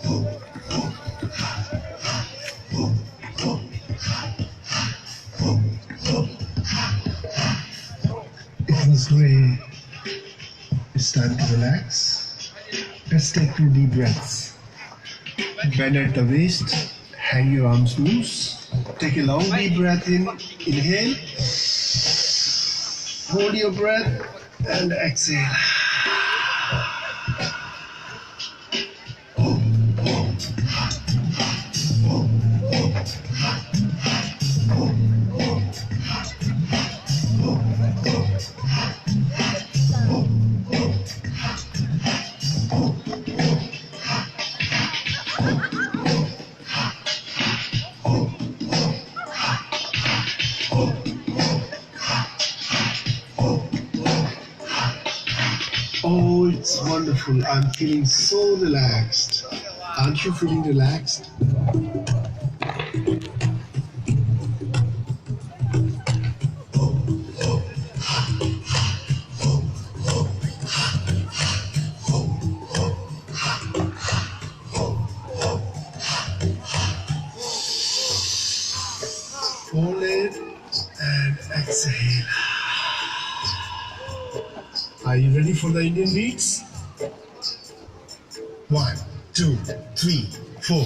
It was great. It's time to relax. Let's take 2 deep breaths. Bend at the waist. Hang your arms loose. Take a long deep breath in. Inhale. Hold your breath and exhale. Oh, it's wonderful. I'm feeling so relaxed. Aren't you feeling relaxed? Hold it and exhale. Are you ready for the Indian beats? 1, 2, 3, 4.